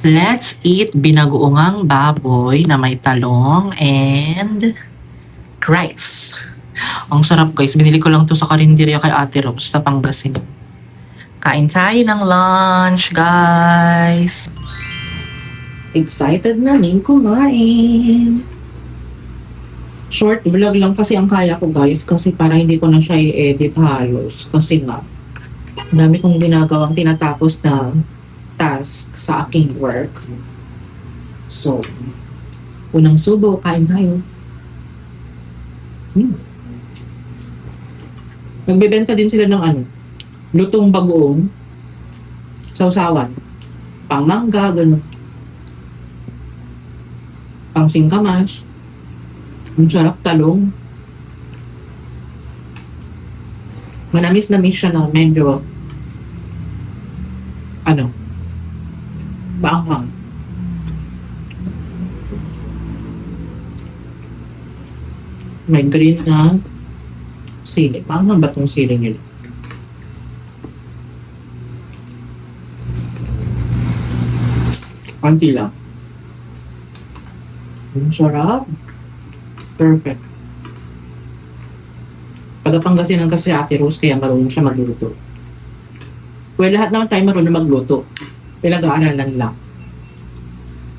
Let's eat binagoongang baboy na may talong and rice. Ang sarap guys. Binili ko lang to sa karinderya kay Ate Rose sa Pangasinan. Kain tayo ng lunch, guys. Excited na rin kumain. Short vlog lang kasi ang kaya ko guys kasi para hindi ko na siya i-edit halos. Kasi nga, dami kong ginagawang tinatapos na task sa aking work. So, unang subo, kain tayo. Nagbebenta din sila ng lutong bagoong, sausawan, pang mangga, gano'n. Pang singkamas, ang sarap talong. Manamis-namis siya na medyo, maanghang. May green na sili. Maanghang ba itong sili nila? Konti lang. Ang sarap. Perfect. Pagkapangasinan kasi Ate Rose, kaya marunong siya magluto. Well, lahat naman tayo marunong magluto. Pinag-aaralan lang.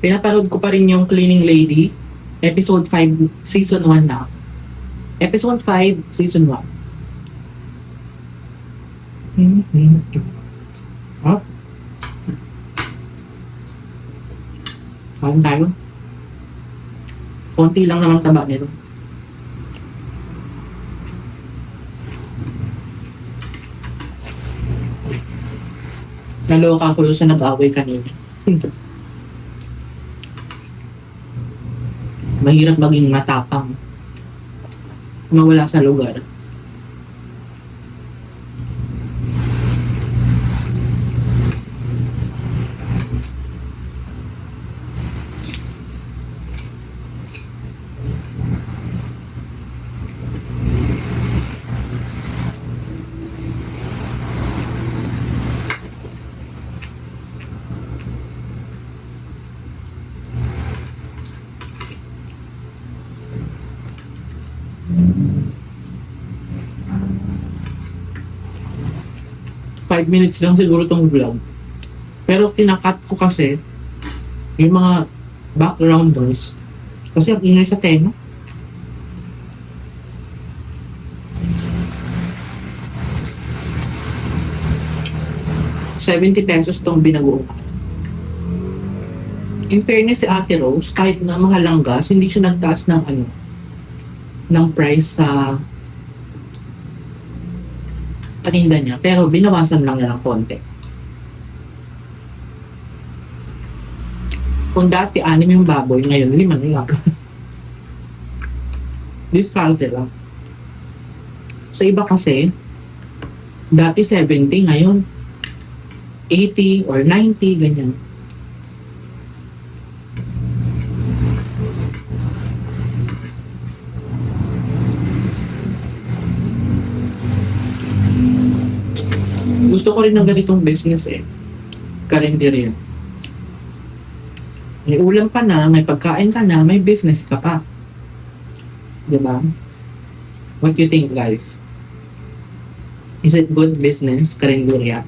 Pinapanood ko pa rin yung Cleaning Lady, episode 5, season 1 na. Episode 5, season 1. Oh. Kain tayo. Konti lang naman taba nito. Naloka ko sa nag-away kanina. Mahirap maging matapang na wala sa lugar. Five minutes lang siguro tong vlog. Pero kinakat ko kasi yung mga background noise. Kasi ang ingay sa tenga. ₱70 tong binagoong. In fairness si Ate Rose, kahit na mahalang gas, hindi siya nagtaas ng ng price sa paninda niya. Pero binawasan lang niya ng konti. Kung dati 6 yung baboy, ngayon 5 na lang. Discarte lang. Sa iba kasi, dati 70, ngayon 80 or 90, ganyan. Gusto ko rin ng ganitong business karinderya. May ulam ka na, may pagkain ka na, may business ka pa. Diba? What do you think, guys? Is it good business, karinderya?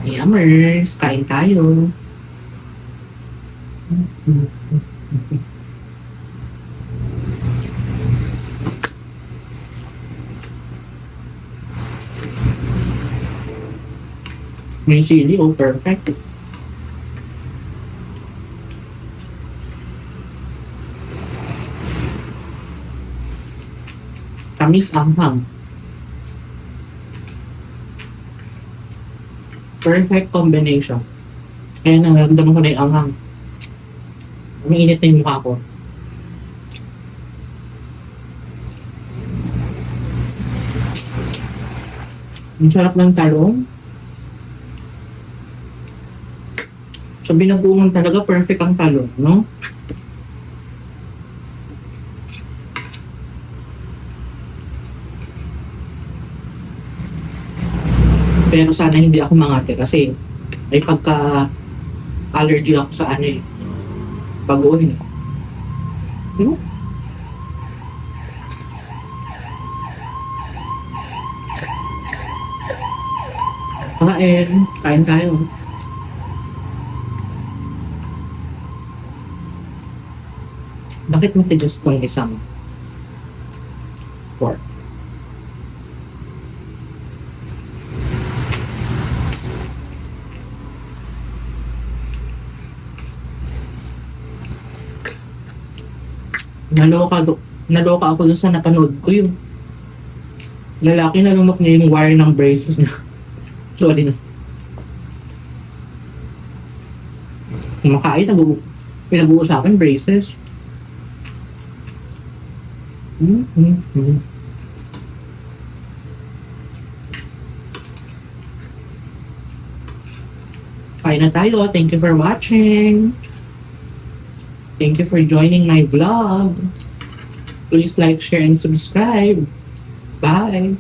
Yummers! Kain tayo! May sili, perfect. Tamis anghang. Perfect combination. Kaya nararamdaman ko na yung anghang. Mainit na yung mukha ko. Ang sarap ng talong. Sa binagoongan talaga, perfect ang talong, no? Pero sana hindi ako mangate kasi may pagka-allergy ako sa ano eh. Bagoong eh. Hmm? Kain tayo. Bakit matigas tong isang pork? Naloka ako dun sa napanood ko yung lalaki na lumok niya yung wire ng braces niya. Sorry na. Kumakain, pinag-uusapan braces. Kain na tayo. Thank you for watching. Thank you for joining my vlog. Please like, share, and subscribe. Bye!